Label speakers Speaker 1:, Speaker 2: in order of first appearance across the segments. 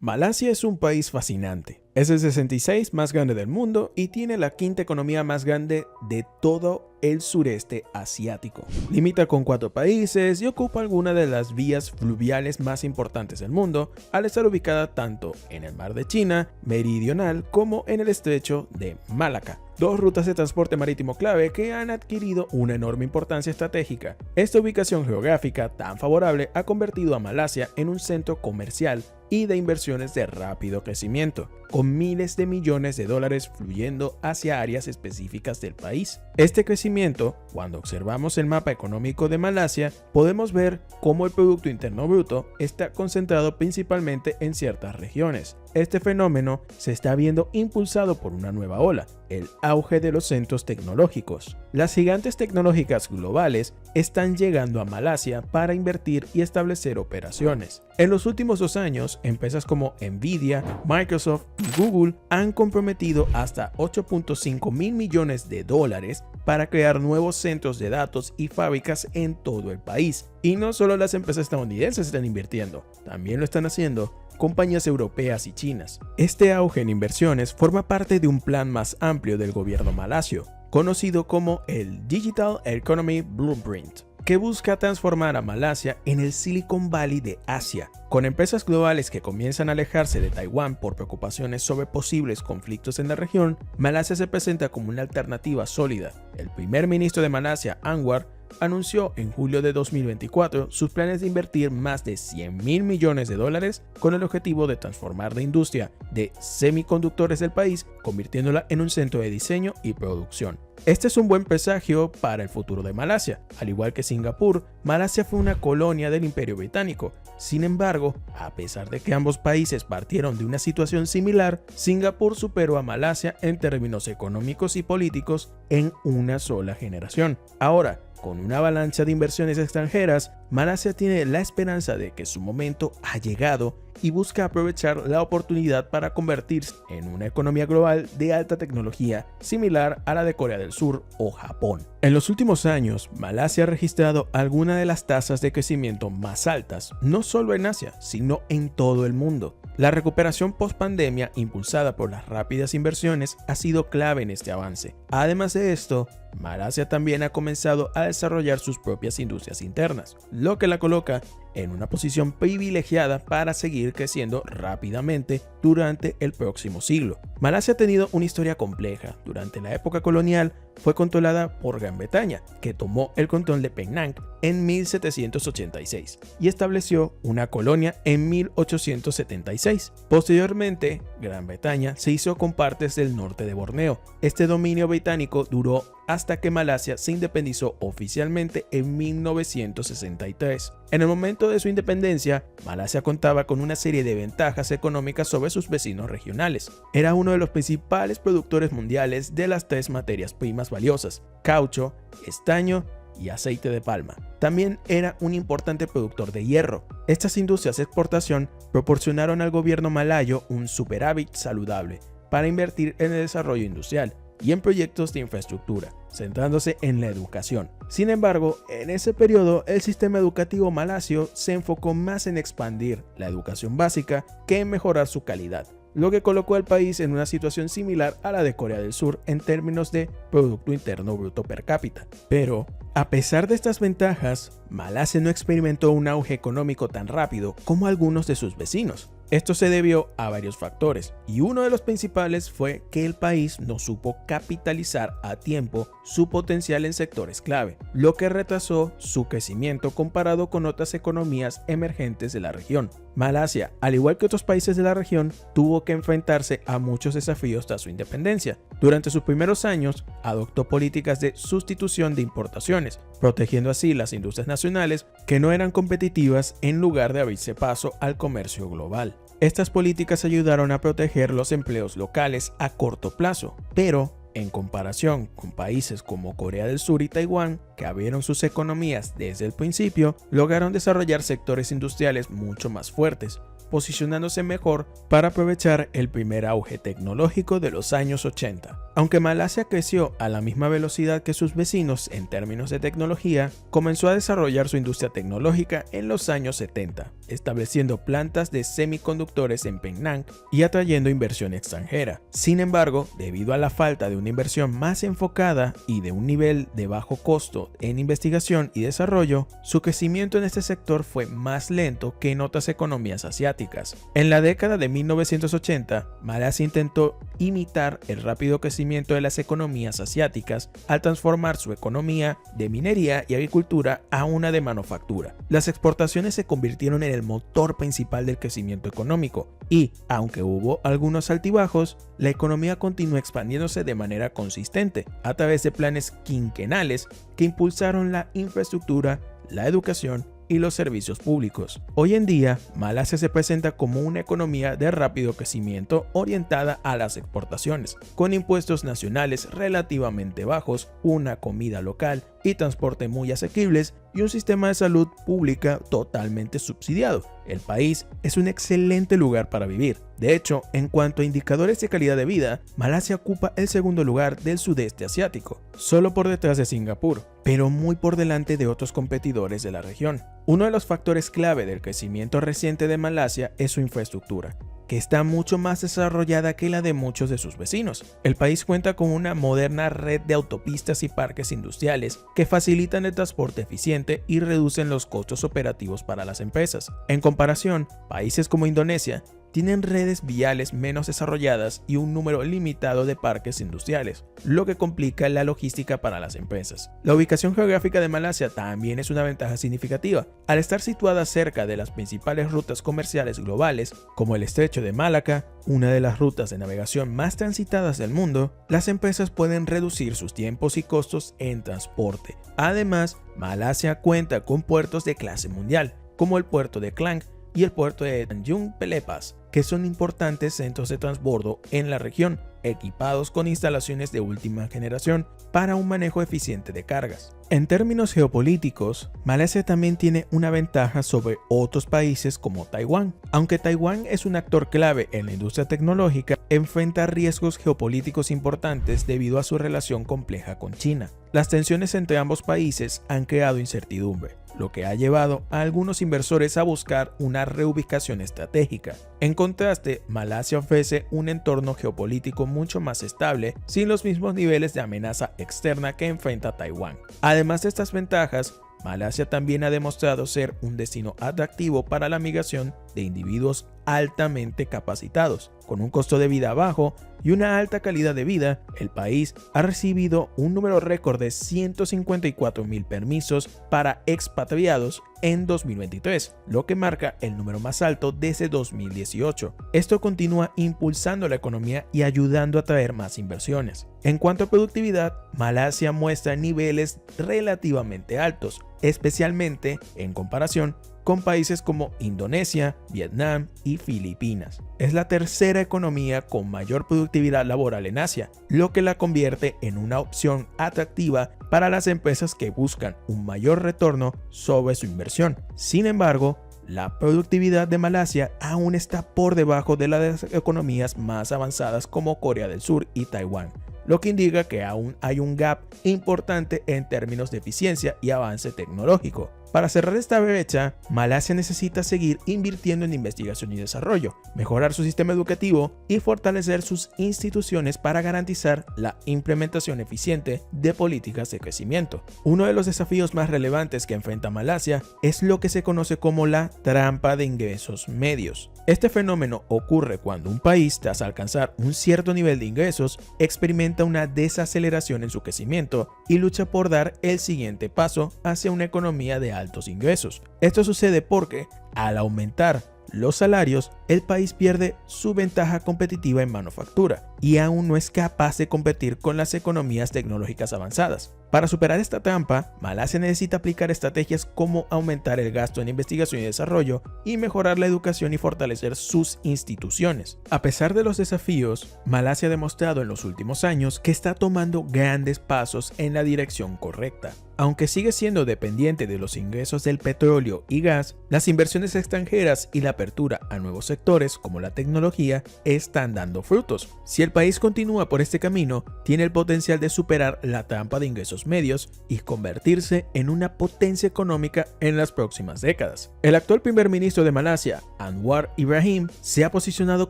Speaker 1: Malasia es un país fascinante. Es el 66 más grande del mundo y tiene la quinta economía más grande de todo el sureste asiático. Limita con 4 países y ocupa algunas de las vías fluviales más importantes del mundo, al estar ubicada tanto en el Mar de China Meridional como en el Estrecho de Malaca. 2 rutas de transporte marítimo clave que han adquirido una enorme importancia estratégica. Esta ubicación geográfica tan favorable ha convertido a Malasia en un centro comercial y de inversiones de rápido crecimiento, con miles de millones de dólares fluyendo hacia áreas específicas del país. Este crecimiento, cuando observamos el mapa económico de Malasia, podemos ver cómo el Producto Interno Bruto está concentrado principalmente en ciertas regiones. Este fenómeno se está viendo impulsado por una nueva ola, el auge de los centros tecnológicos. Las gigantes tecnológicas globales están llegando a Malasia para invertir y establecer operaciones. En los últimos 2 años, empresas como Nvidia, Microsoft y Google han comprometido hasta 8.5 mil millones de dólares para crear nuevos centros de datos y fábricas en todo el país. Y no solo las empresas estadounidenses están invirtiendo, también lo están haciendo compañías europeas y chinas. Este auge en inversiones forma parte de un plan más amplio del gobierno malasio, conocido como el Digital Economy Blueprint, que busca transformar a Malasia en el Silicon Valley de Asia. Con empresas globales que comienzan a alejarse de Taiwán por preocupaciones sobre posibles conflictos en la región, Malasia se presenta como una alternativa sólida. El primer ministro de Malasia, Anwar, anunció en julio de 2024 sus planes de invertir más de 100 mil millones de dólares con el objetivo de transformar la industria de semiconductores del país, convirtiéndola en un centro de diseño y producción. Este es un buen presagio para el futuro de Malasia. Al igual que Singapur, Malasia fue una colonia del Imperio Británico. Sin embargo, a pesar de que ambos países partieron de una situación similar, Singapur superó a Malasia en términos económicos y políticos en una sola generación. Ahora, con una avalancha de inversiones extranjeras, Malasia tiene la esperanza de que su momento ha llegado y busca aprovechar la oportunidad para convertirse en una economía global de alta tecnología similar a la de Corea del Sur o Japón. En los últimos años, Malasia ha registrado algunas de las tasas de crecimiento más altas, no solo en Asia, sino en todo el mundo. La recuperación post-pandemia impulsada por las rápidas inversiones ha sido clave en este avance. Además de esto, Malasia también ha comenzado a desarrollar sus propias industrias internas, lo que la coloca en una posición privilegiada para seguir creciendo rápidamente durante el próximo siglo. Malasia ha tenido una historia compleja. Durante la época colonial fue controlada por Gran Bretaña, que tomó el control de Penang en 1786 y estableció una colonia en 1876. Posteriormente, Gran Bretaña se hizo con partes del norte de Borneo. Este dominio británico duró hasta que Malasia se independizó oficialmente en 1963. En el momento de su independencia, Malasia contaba con una serie de ventajas económicas sobre sus vecinos regionales. Era uno de los principales productores mundiales de las 3 materias primas valiosas: caucho, estaño y aceite de palma. También era un importante productor de hierro. Estas industrias de exportación proporcionaron al gobierno malayo un superávit saludable para invertir en el desarrollo industrial y en proyectos de infraestructura, centrándose en la educación. Sin embargo, en ese periodo, el sistema educativo malasio se enfocó más en expandir la educación básica que en mejorar su calidad, lo que colocó al país en una situación similar a la de Corea del Sur en términos de Producto Interno Bruto per cápita. Pero, a pesar de estas ventajas, Malasia no experimentó un auge económico tan rápido como algunos de sus vecinos. Esto se debió a varios factores, y uno de los principales fue que el país no supo capitalizar a tiempo su potencial en sectores clave, lo que retrasó su crecimiento comparado con otras economías emergentes de la región. Malasia, al igual que otros países de la región, tuvo que enfrentarse a muchos desafíos tras su independencia. Durante sus primeros años, adoptó políticas de sustitución de importaciones, protegiendo así las industrias nacionales que no eran competitivas en lugar de abrirse paso al comercio global. Estas políticas ayudaron a proteger los empleos locales a corto plazo, pero en comparación con países como Corea del Sur y Taiwán, que abrieron sus economías desde el principio, lograron desarrollar sectores industriales mucho más fuertes, posicionándose mejor para aprovechar el primer auge tecnológico de los años 80. Aunque Malasia creció a la misma velocidad que sus vecinos en términos de tecnología, comenzó a desarrollar su industria tecnológica en los años 70, estableciendo plantas de semiconductores en Penang y atrayendo inversión extranjera. Sin embargo, debido a la falta de una inversión más enfocada y de un nivel de bajo costo en investigación y desarrollo, su crecimiento en este sector fue más lento que en otras economías asiáticas. En la década de 1980, Malasia intentó imitar el rápido crecimiento de las economías asiáticas al transformar su economía de minería y agricultura a una de manufactura. Las exportaciones se convirtieron en el motor principal del crecimiento económico y, aunque hubo algunos altibajos, la economía continuó expandiéndose de manera consistente a través de planes quinquenales que impulsaron la infraestructura, la educación y los servicios públicos. Hoy en día, Malasia se presenta como una economía de rápido crecimiento orientada a las exportaciones, con impuestos nacionales relativamente bajos, una comida local y transporte muy asequibles y un sistema de salud pública totalmente subsidiado. El país es un excelente lugar para vivir. De hecho, en cuanto a indicadores de calidad de vida, Malasia ocupa el segundo lugar del sudeste asiático, solo por detrás de Singapur, pero muy por delante de otros competidores de la región. Uno de los factores clave del crecimiento reciente de Malasia es su infraestructura, que está mucho más desarrollada que la de muchos de sus vecinos. El país cuenta con una moderna red de autopistas y parques industriales que facilitan el transporte eficiente y reducen los costos operativos para las empresas. En comparación, países como Indonesia tienen redes viales menos desarrolladas y un número limitado de parques industriales, lo que complica la logística para las empresas. La ubicación geográfica de Malasia también es una ventaja significativa. Al estar situada cerca de las principales rutas comerciales globales, como el Estrecho de Malaca, una de las rutas de navegación más transitadas del mundo, las empresas pueden reducir sus tiempos y costos en transporte. Además, Malasia cuenta con puertos de clase mundial, como el puerto de Klang y el puerto de Tanjung Pelepas, que son importantes centros de transbordo en la región, equipados con instalaciones de última generación para un manejo eficiente de cargas. En términos geopolíticos, Malasia también tiene una ventaja sobre otros países como Taiwán. Aunque Taiwán es un actor clave en la industria tecnológica, enfrenta riesgos geopolíticos importantes debido a su relación compleja con China. Las tensiones entre ambos países han creado incertidumbre, lo que ha llevado a algunos inversores a buscar una reubicación estratégica. En contraste, Malasia ofrece un entorno geopolítico mucho más estable, sin los mismos niveles de amenaza externa que enfrenta Taiwán. Además de estas ventajas, Malasia también ha demostrado ser un destino atractivo para la migración de individuos altamente capacitados. Con un costo de vida bajo y una alta calidad de vida, el país ha recibido un número récord de 154.000 permisos para expatriados en 2023, lo que marca el número más alto desde 2018. Esto continúa impulsando la economía y ayudando a atraer más inversiones. En cuanto a productividad, Malasia muestra niveles relativamente altos, especialmente en comparación con países como Indonesia, Vietnam y Filipinas. Es la tercera economía con mayor productividad laboral en Asia, lo que la convierte en una opción atractiva para las empresas que buscan un mayor retorno sobre su inversión. Sin embargo, la productividad de Malasia aún está por debajo de las economías más avanzadas como Corea del Sur y Taiwán, lo que indica que aún hay un gap importante en términos de eficiencia y avance tecnológico. Para cerrar esta brecha, Malasia necesita seguir invirtiendo en investigación y desarrollo, mejorar su sistema educativo y fortalecer sus instituciones para garantizar la implementación eficiente de políticas de crecimiento. Uno de los desafíos más relevantes que enfrenta Malasia es lo que se conoce como la trampa de ingresos medios. Este fenómeno ocurre cuando un país, tras alcanzar un cierto nivel de ingresos, experimenta una desaceleración en su crecimiento y lucha por dar el siguiente paso hacia una economía de altos ingresos. Esto sucede porque, al aumentar los salarios, el país pierde su ventaja competitiva en manufactura y aún no es capaz de competir con las economías tecnológicas avanzadas. Para superar esta trampa, Malasia necesita aplicar estrategias como aumentar el gasto en investigación y desarrollo y mejorar la educación y fortalecer sus instituciones. A pesar de los desafíos, Malasia ha demostrado en los últimos años que está tomando grandes pasos en la dirección correcta. Aunque sigue siendo dependiente de los ingresos del petróleo y gas, las inversiones extranjeras y la apertura a nuevos sectores como la tecnología están dando frutos. Si el país continúa por este camino, tiene el potencial de superar la trampa de ingresos medios y convertirse en una potencia económica en las próximas décadas. El actual primer ministro de Malasia, Anwar Ibrahim, se ha posicionado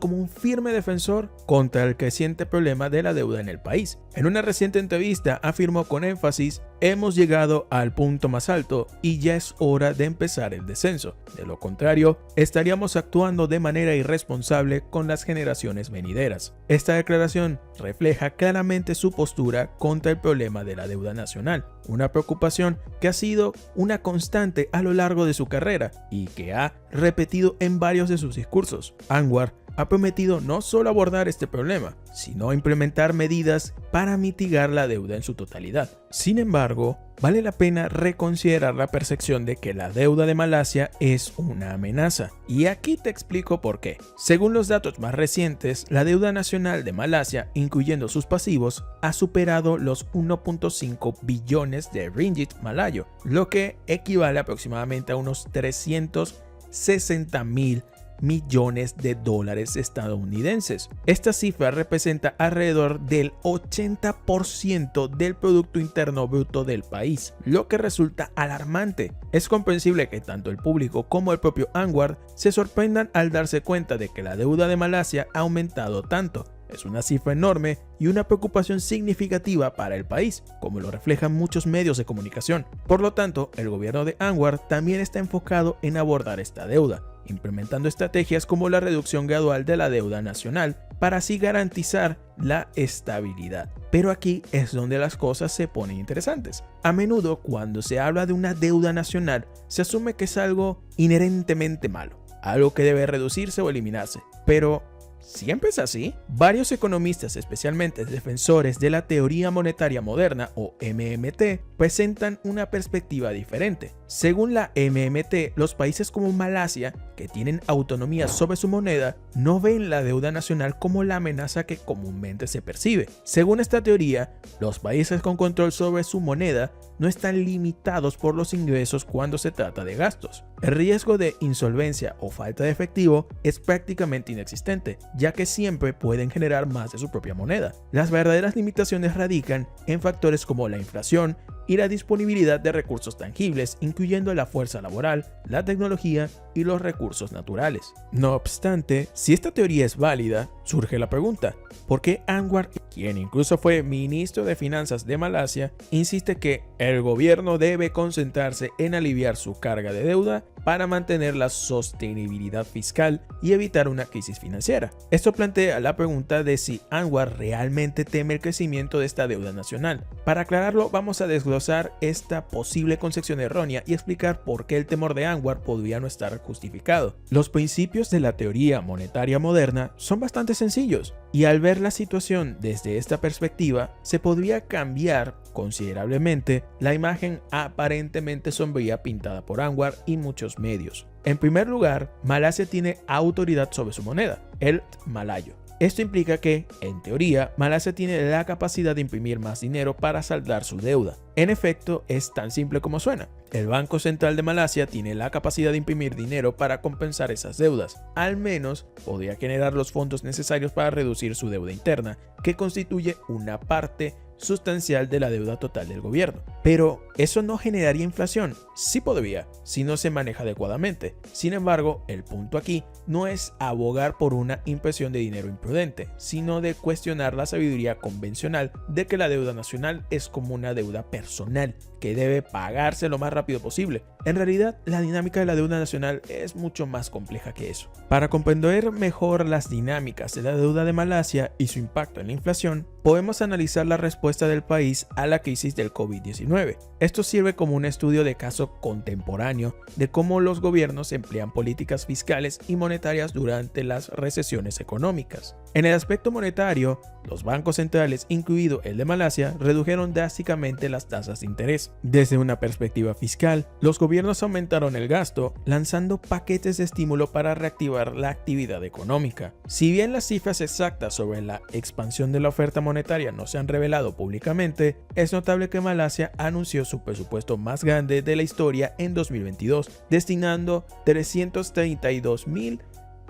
Speaker 1: como un firme defensor contra el creciente problema de la deuda en el país. En una reciente entrevista afirmó con énfasis: "Hemos llegado al punto más alto y ya es hora de empezar el descenso. De lo contrario, estaríamos actuando de manera irresponsable con las generaciones venideras". Esta declaración refleja claramente su postura contra el problema de la deuda nacional, una preocupación que ha sido una constante a lo largo de su carrera y que ha repetido en varios de sus discursos. Anwar ha prometido no solo abordar este problema, sino implementar medidas para mitigar la deuda en su totalidad. Sin embargo, vale la pena reconsiderar la percepción de que la deuda de Malasia es una amenaza. Y aquí te explico por qué. Según los datos más recientes, la deuda nacional de Malasia, incluyendo sus pasivos, ha superado los 1.5 billones de ringgit malayo, lo que equivale aproximadamente a unos 360.000 millones de dólares estadounidenses. Esta cifra representa alrededor del 80% del Producto Interno Bruto del país, lo que resulta alarmante. Es comprensible que tanto el público como el propio Anwar se sorprendan al darse cuenta de que la deuda de Malasia ha aumentado tanto. Es una cifra enorme y una preocupación significativa para el país, como lo reflejan muchos medios de comunicación. Por lo tanto, el gobierno de Anwar también está enfocado en abordar esta deuda, implementando estrategias como la reducción gradual de la deuda nacional para así garantizar la estabilidad. Pero aquí es donde las cosas se ponen interesantes. A menudo, cuando se habla de una deuda nacional, se asume que es algo inherentemente malo, algo que debe reducirse o eliminarse. Pero ¿siempre es así? Varios economistas, especialmente defensores de la teoría monetaria moderna o MMT, presentan una perspectiva diferente. Según la MMT, los países como Malasia, que tienen autonomía sobre su moneda, no ven la deuda nacional como la amenaza que comúnmente se percibe. Según esta teoría, los países con control sobre su moneda no están limitados por los ingresos cuando se trata de gastos. El riesgo de insolvencia o falta de efectivo es prácticamente inexistente, ya que siempre pueden generar más de su propia moneda. Las verdaderas limitaciones radican en factores como la inflación y la disponibilidad de recursos tangibles, incluyendo la fuerza laboral, la tecnología y los recursos naturales. No obstante, si esta teoría es válida, surge la pregunta: ¿por qué Anwar, quien incluso fue ministro de Finanzas de Malasia, insiste que el gobierno debe concentrarse en aliviar su carga de deuda para mantener la sostenibilidad fiscal y evitar una crisis financiera? Esto plantea la pregunta de si Anwar realmente teme el crecimiento de esta deuda nacional. Para aclararlo, vamos a desglosar esta posible concepción errónea y explicar por qué el temor de Anwar podría no estar justificado. Los principios de la teoría monetaria moderna son bastante sencillos, y al ver la situación desde esta perspectiva, se podría cambiar considerablemente la imagen aparentemente sombría pintada por Anwar y muchos medios. En primer lugar, Malasia tiene autoridad sobre su moneda, el malayo. Esto implica que, en teoría, Malasia tiene la capacidad de imprimir más dinero para saldar su deuda. En efecto, es tan simple como suena. El Banco Central de Malasia tiene la capacidad de imprimir dinero para compensar esas deudas. Al menos, podría generar los fondos necesarios para reducir su deuda interna, que constituye una parte sustancial de la deuda total del gobierno. Pero eso no generaría inflación. Sí podría, si no se maneja adecuadamente. Sin embargo, el punto aquí no es abogar por una impresión de dinero imprudente, sino de cuestionar la sabiduría convencional de que la deuda nacional es como una deuda personal que debe pagarse lo más rápido posible. En realidad, la dinámica de la deuda nacional es mucho más compleja que eso. Para comprender mejor las dinámicas de la deuda de Malasia y su impacto en la inflación, podemos analizar la respuesta del país a la crisis del COVID-19. Esto sirve como un estudio de caso contemporáneo de cómo los gobiernos emplean políticas fiscales y monetarias durante las recesiones económicas. En el aspecto monetario, los bancos centrales, incluido el de Malasia, redujeron drásticamente las tasas de interés. Desde una perspectiva fiscal, los gobiernos aumentaron el gasto, lanzando paquetes de estímulo para reactivar la actividad económica. Si bien las cifras exactas sobre la expansión de la oferta monetaria no se han revelado públicamente, es notable que Malasia anunció su presupuesto más grande de la historia en 2022, destinando 332.000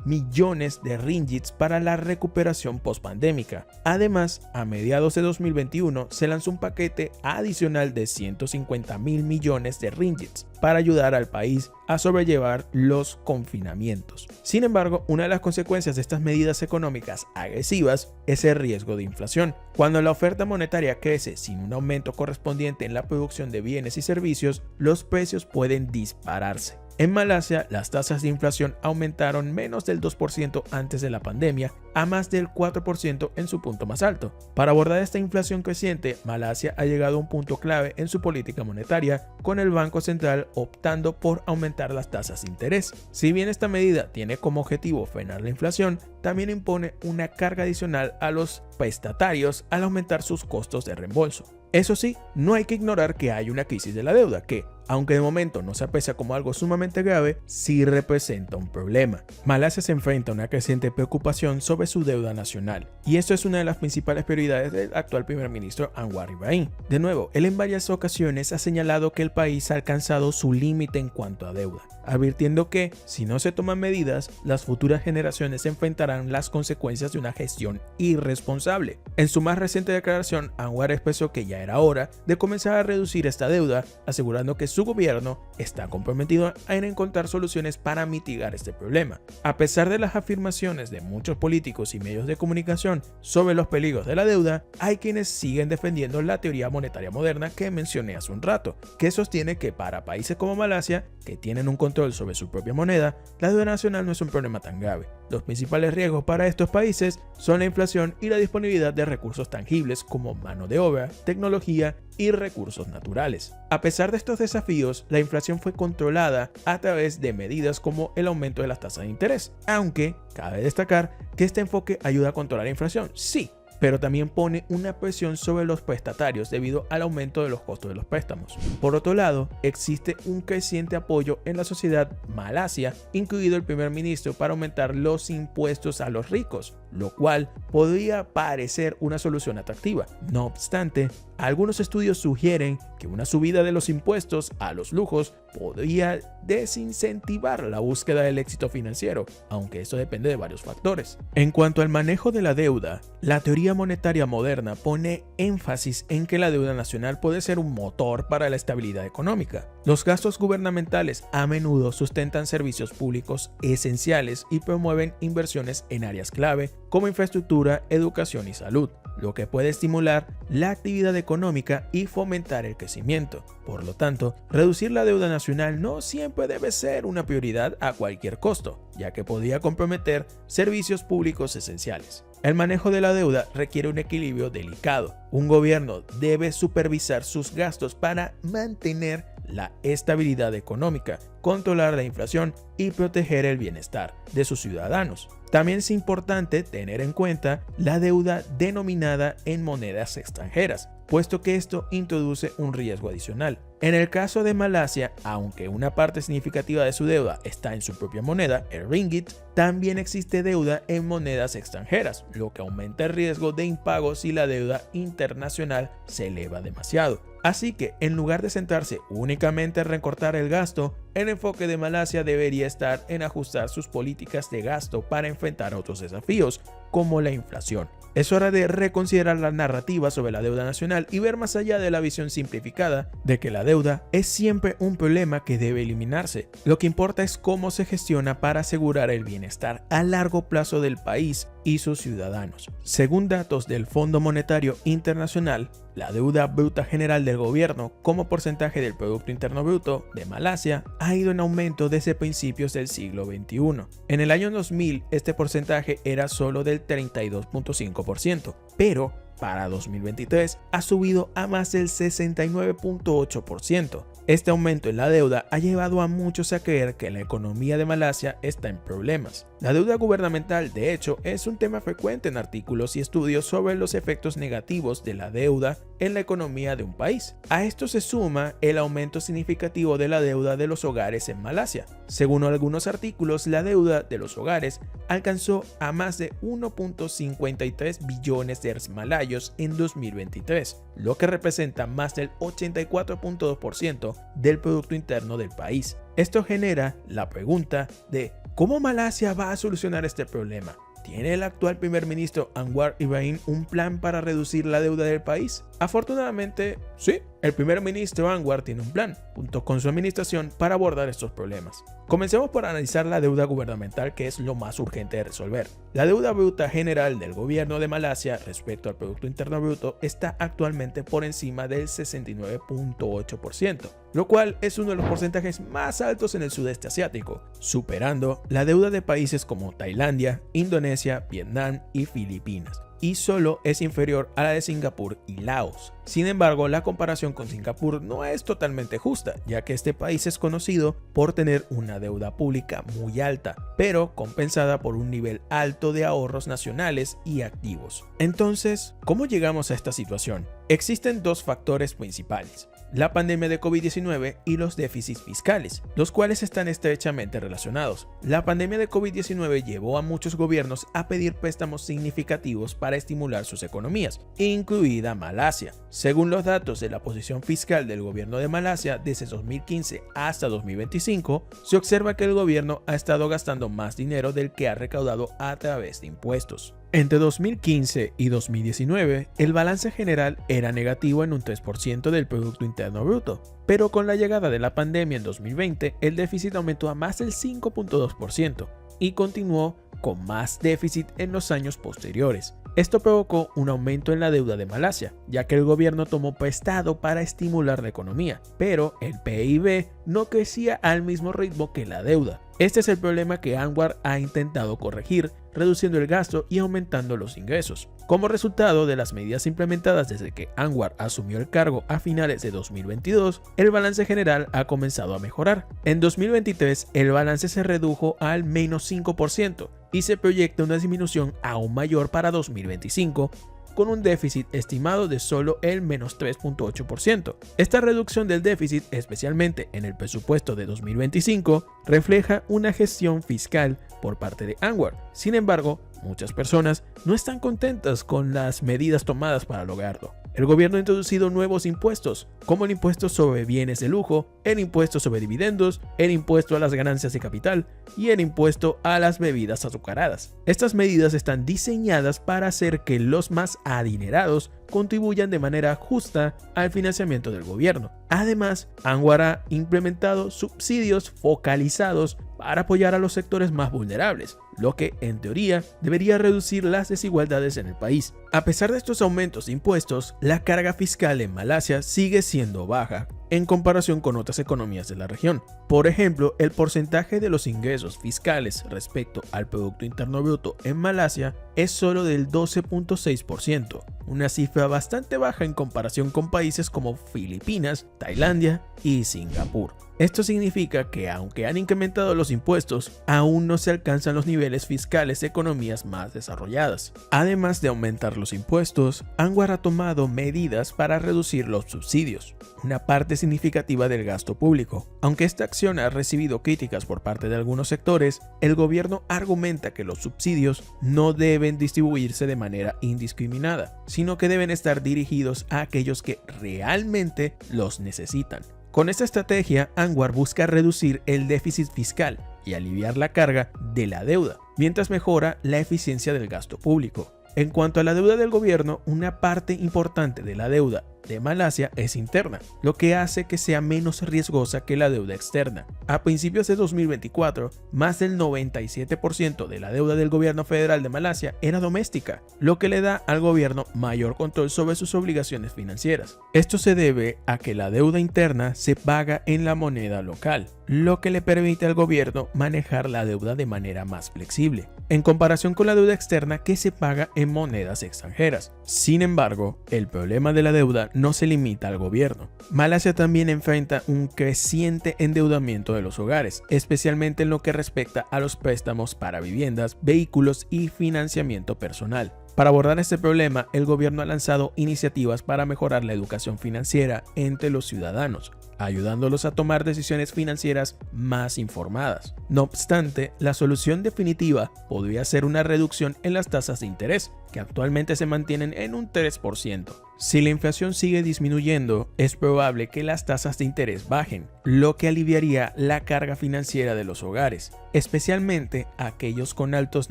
Speaker 1: millones de ringgits para la recuperación pospandémica. Además, a mediados de 2021 se lanzó un paquete adicional de 150.000 millones de ringgits para ayudar al país a sobrellevar los confinamientos. Sin embargo, una de las consecuencias de estas medidas económicas agresivas es el riesgo de inflación. Cuando la oferta monetaria crece sin un aumento correspondiente en la producción de bienes y servicios, los precios pueden dispararse. En Malasia, las tasas de inflación aumentaron menos del 2% antes de la pandemia a más del 4% en su punto más alto. Para abordar esta inflación creciente, Malasia ha llegado a un punto clave en su política monetaria, con el Banco Central optando por aumentar las tasas de interés. Si bien esta medida tiene como objetivo frenar la inflación, también impone una carga adicional a los prestatarios al aumentar sus costos de reembolso. Eso sí, no hay que ignorar que hay una crisis de la deuda que, aunque de momento no se aprecia como algo sumamente grave, sí representa un problema. Malasia se enfrenta a una creciente preocupación sobre su deuda nacional, y esto es una de las principales prioridades del actual primer ministro Anwar Ibrahim. De nuevo, él en varias ocasiones ha señalado que el país ha alcanzado su límite en cuanto a deuda, advirtiendo que, si no se toman medidas, las futuras generaciones enfrentarán las consecuencias de una gestión irresponsable. En su más reciente declaración, Anwar expresó que ya era hora de comenzar a reducir esta deuda, asegurando que su gobierno está comprometido en encontrar soluciones para mitigar este problema. A pesar de las afirmaciones de muchos políticos y medios de comunicación sobre los peligros de la deuda, hay quienes siguen defendiendo la teoría monetaria moderna que mencioné hace un rato, que sostiene que para países como Malasia, que tienen un control sobre su propia moneda, la deuda nacional no es un problema tan grave. Los principales riesgos para estos países son la inflación y la disponibilidad de recursos tangibles como mano de obra, tecnología y recursos naturales. A pesar de estos desafíos, la inflación fue controlada a través de medidas como el aumento de las tasas de interés, aunque cabe destacar que este enfoque ayuda a controlar la inflación, sí, pero también pone una presión sobre los prestatarios debido al aumento de los costos de los préstamos. Por otro lado, existe un creciente apoyo en la sociedad malasia, incluido el primer ministro, para aumentar los impuestos a los ricos, lo cual podría parecer una solución atractiva. No obstante, algunos estudios sugieren que una subida de los impuestos a los lujos podría desincentivar la búsqueda del éxito financiero, aunque eso depende de varios factores. En cuanto al manejo de la deuda, la teoría monetaria moderna pone énfasis en que la deuda nacional puede ser un motor para la estabilidad económica. Los gastos gubernamentales a menudo sustentan servicios públicos esenciales y promueven inversiones en áreas clave como infraestructura, educación y salud, lo que puede estimular la actividad económica y fomentar el crecimiento. Por lo tanto, reducir la deuda nacional no siempre debe ser una prioridad a cualquier costo, ya que podría comprometer servicios públicos esenciales. El manejo de la deuda requiere un equilibrio delicado. Un gobierno debe supervisar sus gastos para mantener la estabilidad económica, controlar la inflación y proteger el bienestar de sus ciudadanos. También es importante tener en cuenta la deuda denominada en monedas extranjeras, puesto que esto introduce un riesgo adicional. En el caso de Malasia, aunque una parte significativa de su deuda está en su propia moneda, el ringgit, también existe deuda en monedas extranjeras, lo que aumenta el riesgo de impago si la deuda internacional se eleva demasiado. Así que, en lugar de centrarse únicamente en recortar el gasto, el enfoque de Malasia debería estar en ajustar sus políticas de gasto para enfrentar otros desafíos, como la inflación. Es hora de reconsiderar la narrativa sobre la deuda nacional y ver más allá de la visión simplificada de que la deuda es siempre un problema que debe eliminarse. Lo que importa es cómo se gestiona para asegurar el bienestar a largo plazo del país y sus ciudadanos. Según datos del Fondo Monetario Internacional, la deuda bruta general del gobierno como porcentaje del Producto Interno Bruto de Malasia ha ido en aumento desde principios del siglo XXI. En el año 2000, este porcentaje era solo del 32.5%, pero para 2023 ha subido a más del 69.8%. Este aumento en la deuda ha llevado a muchos a creer que la economía de Malasia está en problemas. La deuda gubernamental, de hecho, es un tema frecuente en artículos y estudios sobre los efectos negativos de la deuda en la economía de un país. A esto se suma el aumento significativo de la deuda de los hogares en Malasia. Según algunos artículos, la deuda de los hogares alcanzó a más de 1.53 billones de malayos en 2023, lo que representa más del 84.2% del Producto Interno del país. Esto genera la pregunta de ¿cómo Malasia va a solucionar este problema? ¿Tiene el actual primer ministro Anwar Ibrahim un plan para reducir la deuda del país? Afortunadamente, sí. El primer ministro Anwar tiene un plan, junto con su administración, para abordar estos problemas. Comencemos por analizar la deuda gubernamental, que es lo más urgente de resolver. La deuda bruta general del gobierno de Malasia respecto al Producto Interno Bruto está actualmente por encima del 69.8%, lo cual es uno de los porcentajes más altos en el sudeste asiático, superando la deuda de países como Tailandia, Indonesia, Vietnam y Filipinas, y solo es inferior a la de Singapur y Laos. Sin embargo, la comparación con Singapur no es totalmente justa, ya que este país es conocido por tener una deuda pública muy alta, pero compensada por un nivel alto de ahorros nacionales y activos. Entonces, ¿cómo llegamos a esta situación? Existen dos factores principales: la pandemia de COVID-19 y los déficits fiscales, los cuales están estrechamente relacionados. La pandemia de COVID-19 llevó a muchos gobiernos a pedir préstamos significativos para estimular sus economías, incluida Malasia. Según los datos de la posición fiscal del gobierno de Malasia desde 2015 hasta 2025, se observa que el gobierno ha estado gastando más dinero del que ha recaudado a través de impuestos. Entre 2015 y 2019, el balance general era negativo en un 3% del Producto Interno Bruto, pero con la llegada de la pandemia en 2020, el déficit aumentó a más del 5.2% y continuó con más déficit en los años posteriores. Esto provocó un aumento en la deuda de Malasia, ya que el gobierno tomó prestado para estimular la economía, pero el PIB no crecía al mismo ritmo que la deuda. Este es el problema que Anwar ha intentado corregir, reduciendo el gasto y aumentando los ingresos. Como resultado de las medidas implementadas desde que Anwar asumió el cargo a finales de 2022, el balance general ha comenzado a mejorar. En 2023, el balance se redujo al menos 5% y se proyecta una disminución aún mayor para 2025, con un déficit estimado de solo el menos 3.8%. Esta reducción del déficit, especialmente en el presupuesto de 2025, refleja una gestión fiscal por parte de Anwar. Sin embargo, muchas personas no están contentas con las medidas tomadas para lograrlo. El gobierno ha introducido nuevos impuestos, como el impuesto sobre bienes de lujo, el impuesto sobre dividendos, el impuesto a las ganancias de capital y el impuesto a las bebidas azucaradas. Estas medidas están diseñadas para hacer que los más adinerados contribuyan de manera justa al financiamiento del gobierno. Además, Anwar ha implementado subsidios focalizados para apoyar a los sectores más vulnerables, lo que, en teoría, debería reducir las desigualdades en el país. A pesar de estos aumentos de impuestos, la carga fiscal en Malasia sigue siendo baja en comparación con otras economías de la región. Por ejemplo, el porcentaje de los ingresos fiscales respecto al Producto Interno Bruto en Malasia es solo del 12.6%, una cifra bastante baja en comparación con países como Filipinas, Tailandia y Singapur. Esto significa que aunque han incrementado los impuestos, aún no se alcanzan los niveles fiscales de economías más desarrolladas. Además de aumentar los impuestos, Anwar ha tomado medidas para reducir los subsidios, una parte significativa del gasto público. Aunque esta acción ha recibido críticas por parte de algunos sectores, el gobierno argumenta que los subsidios no deben distribuirse de manera indiscriminada, sino que deben estar dirigidos a aquellos que realmente los necesitan. Con esta estrategia, Anwar busca reducir el déficit fiscal y aliviar la carga de la deuda, mientras mejora la eficiencia del gasto público. En cuanto a la deuda del gobierno, una parte importante de la deuda de Malasia es interna, lo que hace que sea menos riesgosa que la deuda externa. A principios de 2024, más del 97% de la deuda del gobierno federal de Malasia era doméstica, lo que le da al gobierno mayor control sobre sus obligaciones financieras. Esto se debe a que la deuda interna se paga en la moneda local, lo que le permite al gobierno manejar la deuda de manera más flexible, en comparación con la deuda externa que se paga en en monedas extranjeras. Sin embargo, el problema de la deuda no se limita al gobierno. Malasia también enfrenta un creciente endeudamiento de los hogares, especialmente en lo que respecta a los préstamos para viviendas, vehículos y financiamiento personal. Para abordar este problema, el gobierno ha lanzado iniciativas para mejorar la educación financiera entre los ciudadanos, ayudándolos a tomar decisiones financieras más informadas. No obstante, la solución definitiva podría ser una reducción en las tasas de interés, que actualmente se mantienen en un 3%. Si la inflación sigue disminuyendo, es probable que las tasas de interés bajen, lo que aliviaría la carga financiera de los hogares, especialmente aquellos con altos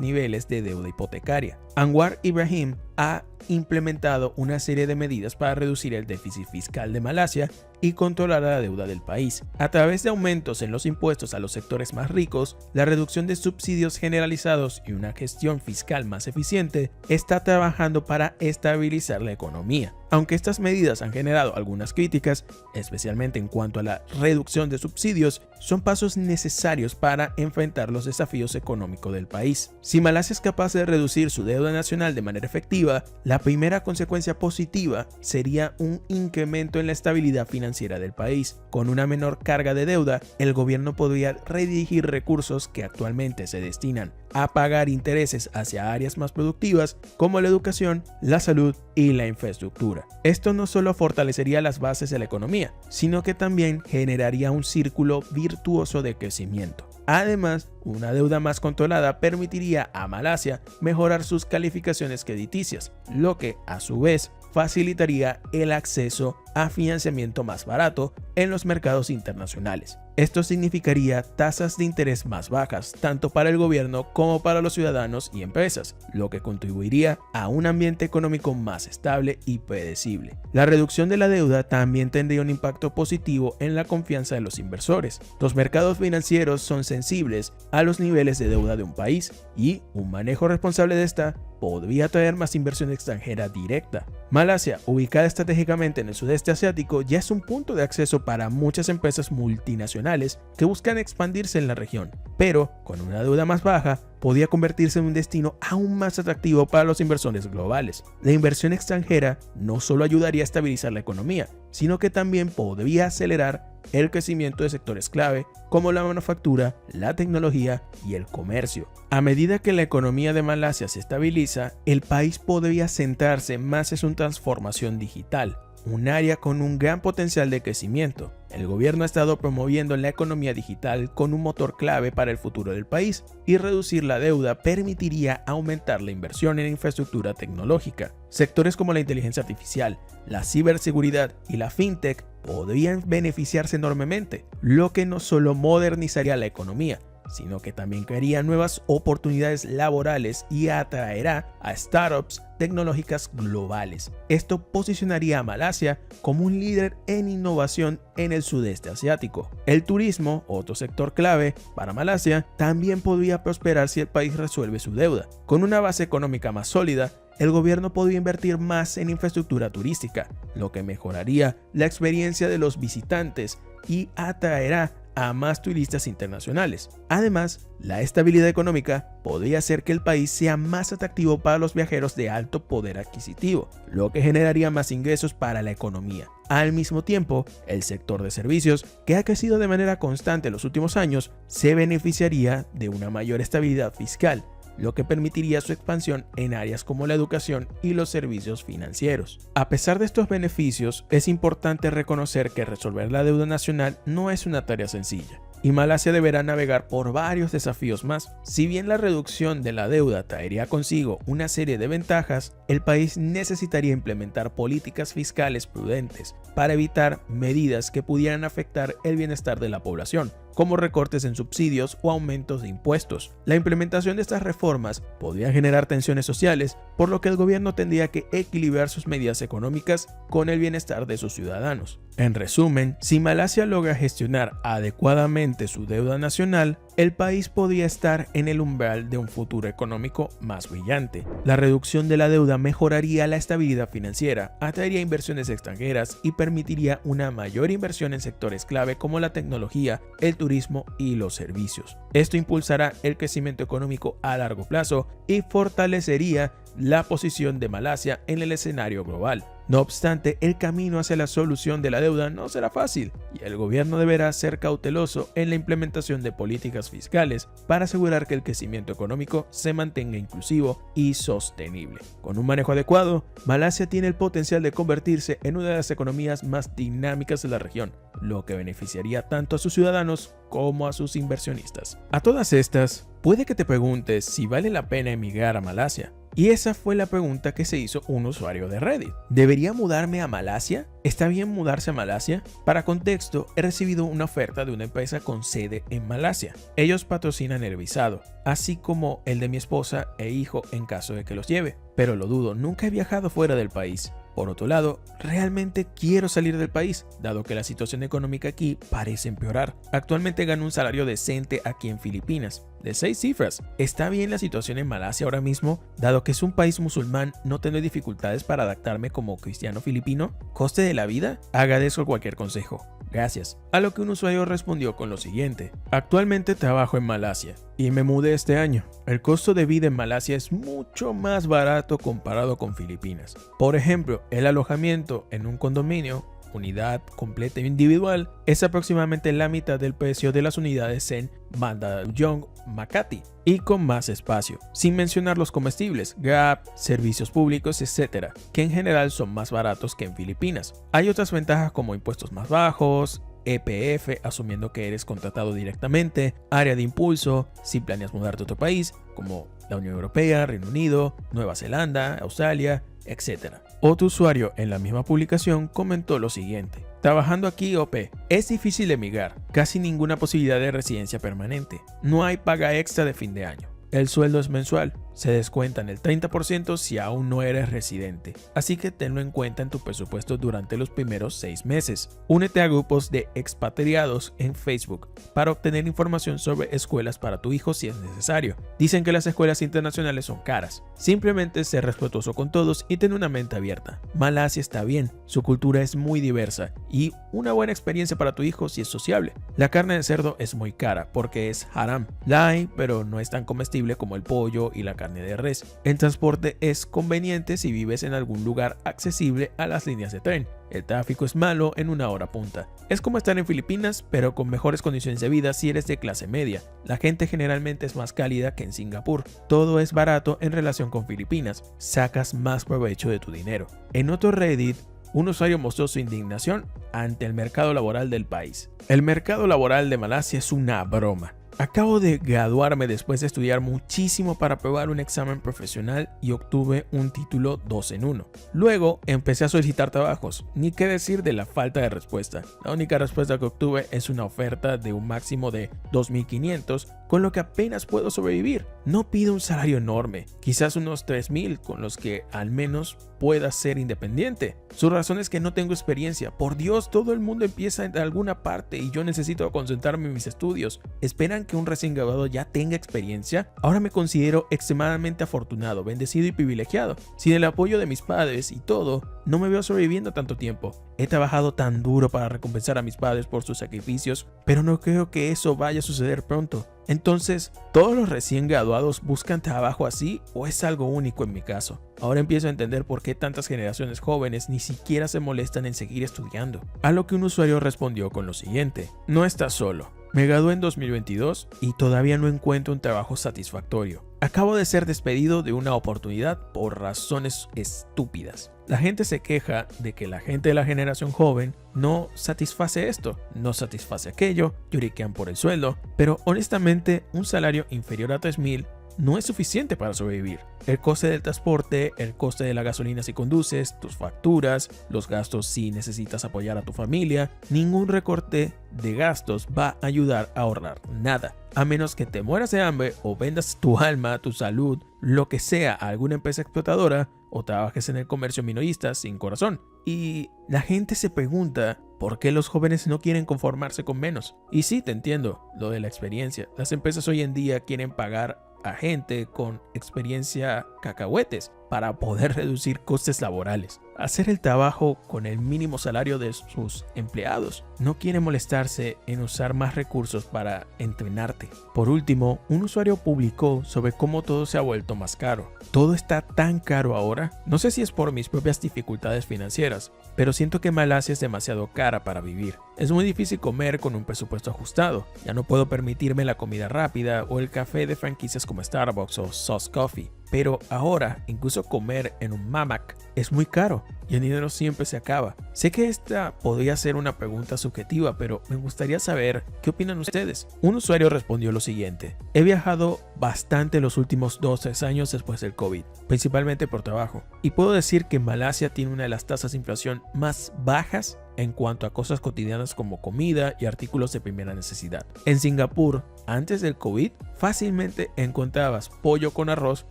Speaker 1: niveles de deuda hipotecaria. Anwar Ibrahim ha implementado una serie de medidas para reducir el déficit fiscal de Malasia y controlar la deuda del país. A través de aumentos en los impuestos a los sectores más ricos, la reducción de subsidios generalizados y una gestión fiscal más eficiente, está trabajando para estabilizar la economía. Aunque estas medidas han generado algunas críticas, especialmente en cuanto a la reducción de subsidios, son pasos necesarios para enfrentar los desafíos económicos del país. Si Malasia es capaz de reducir su deuda nacional de manera efectiva, la primera consecuencia positiva sería un incremento en la estabilidad financiera del país. Con una menor carga de deuda, el gobierno podría redirigir recursos que actualmente se destinan a pagar intereses hacia áreas más productivas como la educación, la salud y la infraestructura. Esto no solo fortalecería las bases de la economía, sino que también generaría un círculo virtuoso de crecimiento. Además, una deuda más controlada permitiría a Malasia mejorar sus calificaciones crediticias, lo que a su vez facilitaría el acceso a financiamiento más barato en los mercados internacionales. Esto significaría tasas de interés más bajas, tanto para el gobierno como para los ciudadanos y empresas, lo que contribuiría a un ambiente económico más estable y predecible. La reducción de la deuda también tendría un impacto positivo en la confianza de los inversores. Los mercados financieros son sensibles a los niveles de deuda de un país y un manejo responsable de esta podría traer más inversión extranjera directa. Malasia, ubicada estratégicamente en el sudeste asiático, ya es un punto de acceso para muchas empresas multinacionales que buscan expandirse en la región, pero con una deuda más baja, podría convertirse en un destino aún más atractivo para los inversores globales. La inversión extranjera no solo ayudaría a estabilizar la economía, sino que también podría acelerar el crecimiento de sectores clave como la manufactura, la tecnología y el comercio. A medida que la economía de Malasia se estabiliza, el país podría centrarse más en su transformación digital, un área con un gran potencial de crecimiento. El gobierno ha estado promoviendo la economía digital con un motor clave para el futuro del país, y reducir la deuda permitiría aumentar la inversión en infraestructura tecnológica. Sectores como la inteligencia artificial, la ciberseguridad y la fintech podrían beneficiarse enormemente, lo que no solo modernizaría la economía, sino que también crearía nuevas oportunidades laborales y atraerá a startups tecnológicas globales. Esto posicionaría a Malasia como un líder en innovación en el sudeste asiático. El turismo, otro sector clave para Malasia, también podría prosperar si el país resuelve su deuda. Con una base económica más sólida, el gobierno podría invertir más en infraestructura turística, lo que mejoraría la experiencia de los visitantes y atraerá a más turistas internacionales. Además, la estabilidad económica podría hacer que el país sea más atractivo para los viajeros de alto poder adquisitivo, lo que generaría más ingresos para la economía. Al mismo tiempo, el sector de servicios, que ha crecido de manera constante en los últimos años, se beneficiaría de una mayor estabilidad fiscal, lo que permitiría su expansión en áreas como la educación y los servicios financieros. A pesar de estos beneficios, es importante reconocer que resolver la deuda nacional no es una tarea sencilla, y Malasia deberá navegar por varios desafíos más. Si bien la reducción de la deuda traería consigo una serie de ventajas, el país necesitaría implementar políticas fiscales prudentes para evitar medidas que pudieran afectar el bienestar de la población, como recortes en subsidios o aumentos de impuestos. La implementación de estas reformas podría generar tensiones sociales, por lo que el gobierno tendría que equilibrar sus medidas económicas con el bienestar de sus ciudadanos. En resumen, si Malasia logra gestionar adecuadamente su deuda nacional, el país podría estar en el umbral de un futuro económico más brillante. La reducción de la deuda mejoraría la estabilidad financiera, atraería inversiones extranjeras y permitiría una mayor inversión en sectores clave como la tecnología, el turismo y los servicios. Esto impulsará el crecimiento económico a largo plazo y fortalecería la posición de Malasia en el escenario global. No obstante, el camino hacia la solución de la deuda no será fácil y el gobierno deberá ser cauteloso en la implementación de políticas fiscales para asegurar que el crecimiento económico se mantenga inclusivo y sostenible. Con un manejo adecuado, Malasia tiene el potencial de convertirse en una de las economías más dinámicas de la región, lo que beneficiaría tanto a sus ciudadanos como a sus inversionistas. A todas estas, puede que te preguntes si vale la pena emigrar a Malasia. Y esa fue la pregunta que se hizo un usuario de Reddit. ¿Debería mudarme a Malasia? ¿Está bien mudarse a Malasia? Para contexto, he recibido una oferta de una empresa con sede en Malasia. Ellos patrocinan el visado, así como el de mi esposa e hijo en caso de que los lleve. Pero lo dudo, nunca he viajado fuera del país. Por otro lado, realmente quiero salir del país, dado que la situación económica aquí parece empeorar. Actualmente gano un salario decente aquí en Filipinas, de 6 cifras. ¿Está bien la situación en Malasia ahora mismo? Dado que es un país musulmán, ¿no tendré dificultades para adaptarme como cristiano filipino? ¿Coste de la vida? Agradezco cualquier consejo. Gracias. A lo que un usuario respondió con lo siguiente: actualmente trabajo en Malasia y me mudé este año. El costo de vida en Malasia es mucho más barato comparado con Filipinas. Por ejemplo, el alojamiento en un condominio, unidad completa e individual, es aproximadamente la mitad del precio de las unidades en Mandaluyong, Makati, y con más espacio, sin mencionar los comestibles, Grab, servicios públicos, etc., que en general son más baratos que en Filipinas. Hay otras ventajas como impuestos más bajos, EPF, asumiendo que eres contratado directamente, área de impulso, si planeas mudarte a otro país, como la Unión Europea, Reino Unido, Nueva Zelanda, Australia, etc. Otro usuario en la misma publicación comentó lo siguiente: trabajando aquí OP, es difícil emigrar, casi ninguna posibilidad de residencia permanente, no hay paga extra de fin de año. El sueldo es mensual, se descuentan el 30% si aún no eres residente, así que tenlo en cuenta en tu presupuesto durante los primeros 6 meses. Únete a grupos de expatriados en Facebook para obtener información sobre escuelas para tu hijo si es necesario. Dicen que las escuelas internacionales son caras. Simplemente sé respetuoso con todos y ten una mente abierta. Malasia está bien, su cultura es muy diversa y una buena experiencia para tu hijo si es sociable. La carne de cerdo es muy cara porque es haram. La hay, pero no es tan comestible como el pollo y la carne de res. El transporte es conveniente si vives en algún lugar accesible a las líneas de tren. El tráfico es malo en una hora punta. Es como estar en Filipinas, pero con mejores condiciones de vida si eres de clase media. La gente generalmente es más cálida que en Singapur. Todo es barato en relación con Filipinas. Sacas más provecho de tu dinero. En otro Reddit, un usuario mostró su indignación ante el mercado laboral del país. El mercado laboral de Malasia es una broma. Acabo de graduarme después de estudiar muchísimo para aprobar un examen profesional y obtuve un título 2 en 1. Luego empecé a solicitar trabajos, ni qué decir de la falta de respuesta. La única respuesta que obtuve es una oferta de un máximo de 2.500, con lo que apenas puedo sobrevivir. No pido un salario enorme, quizás unos 3.000 con los que al menos pueda ser independiente. Su razón es que no tengo experiencia. Por Dios, todo el mundo empieza en alguna parte y yo necesito concentrarme en mis estudios. ¿Esperan que un recién graduado ya tenga experiencia? Ahora me considero extremadamente afortunado, bendecido y privilegiado. Sin el apoyo de mis padres y todo, no me veo sobreviviendo tanto tiempo. He trabajado tan duro para recompensar a mis padres por sus sacrificios, pero no creo que eso vaya a suceder pronto. Entonces, ¿todos los recién graduados buscan trabajo así o es algo único en mi caso? Ahora empiezo a entender por qué tantas generaciones jóvenes ni siquiera se molestan en seguir estudiando. A lo que un usuario respondió con lo siguiente: no estás solo. Me gradué en 2022 y todavía no encuentro un trabajo satisfactorio. Acabo de ser despedido de una oportunidad por razones estúpidas. La gente se queja de que la gente de la generación joven no satisface esto, no satisface aquello, lloriquean por el sueldo, pero honestamente un salario inferior a 3.000 no es suficiente para sobrevivir. El coste del transporte, el coste de la gasolina si conduces, tus facturas, los gastos si necesitas apoyar a tu familia, ningún recorte de gastos va a ayudar a ahorrar nada. A menos que te mueras de hambre o vendas tu alma, tu salud, lo que sea a alguna empresa explotadora o trabajes en el comercio minorista sin corazón. Y la gente se pregunta por qué los jóvenes no quieren conformarse con menos. Y sí, te entiendo, lo de la experiencia. Las empresas hoy en día quieren pagar a gente con experiencia cacahuetes para poder reducir costes laborales. Hacer el trabajo con el mínimo salario de sus empleados. No quieren molestarse en usar más recursos para entrenarte. Por último, un usuario publicó sobre cómo todo se ha vuelto más caro. Todo está tan caro ahora. No sé si es por mis propias dificultades financieras, pero siento que Malasia es demasiado cara para vivir. Es muy difícil comer con un presupuesto ajustado. Ya no puedo permitirme la comida rápida o el café de franquicias como Starbucks o Sauce Coffee. Pero ahora, incluso comer en un Mamac es muy caro y el dinero siempre se acaba. Sé que esta podría ser una pregunta subjetiva, pero me gustaría saber qué opinan ustedes. Un usuario respondió lo siguiente: he viajado bastante los últimos 2-3 años después del COVID, principalmente por trabajo, y puedo decir que Malasia tiene una de las tasas de inflación más bajas en cuanto a cosas cotidianas como comida y artículos de primera necesidad. En Singapur, antes del COVID, fácilmente encontrabas pollo con arroz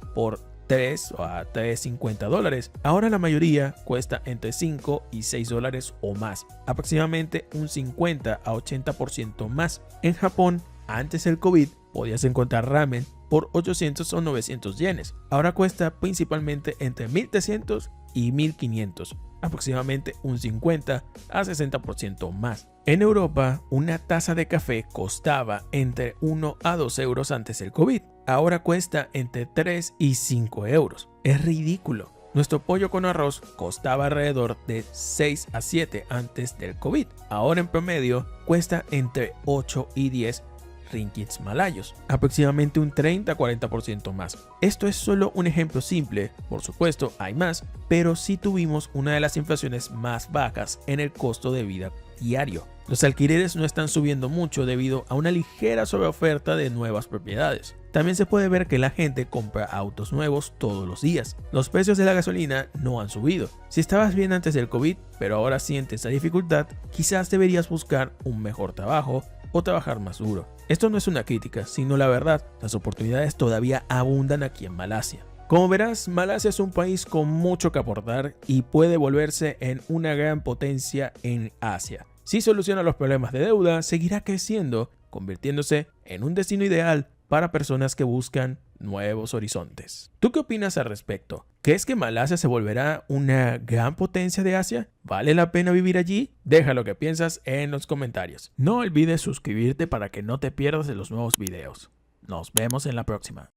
Speaker 1: por 3 a 3.50 dólares. Ahora la mayoría cuesta entre 5 y 6 dólares o más, aproximadamente un 50 a 80% más. En Japón, antes del COVID, podías encontrar ramen por 800 o 900 yenes. Ahora cuesta principalmente entre 1.300 y 1.500, aproximadamente un 50 a 60% más. En Europa, una taza de café costaba entre 1 a 2 euros antes del COVID. Ahora cuesta entre 3 y 5 euros. Es ridículo. Nuestro pollo con arroz costaba alrededor de 6 a 7 antes del COVID. Ahora en promedio cuesta entre 8 y 10 ringgits malayos, aproximadamente un 30-40% más. Esto es solo un ejemplo simple, por supuesto hay más, pero sí tuvimos una de las inflaciones más bajas en el costo de vida diario. Los alquileres no están subiendo mucho debido a una ligera sobreoferta de nuevas propiedades. También se puede ver que la gente compra autos nuevos todos los días. Los precios de la gasolina no han subido. Si estabas bien antes del COVID, pero ahora sientes la dificultad, quizás deberías buscar un mejor trabajo o trabajar más duro. Esto no es una crítica, sino la verdad. Las oportunidades todavía abundan aquí en Malasia. Como verás, Malasia es un país con mucho que aportar y puede volverse en una gran potencia en Asia. Si soluciona los problemas de deuda, seguirá creciendo, convirtiéndose en un destino ideal para personas que buscan nuevos horizontes. ¿Tú qué opinas al respecto? ¿Crees que Malasia se volverá una gran potencia de Asia? ¿Vale la pena vivir allí? Deja lo que piensas en los comentarios. No olvides suscribirte para que no te pierdas de los nuevos videos. Nos vemos en la próxima.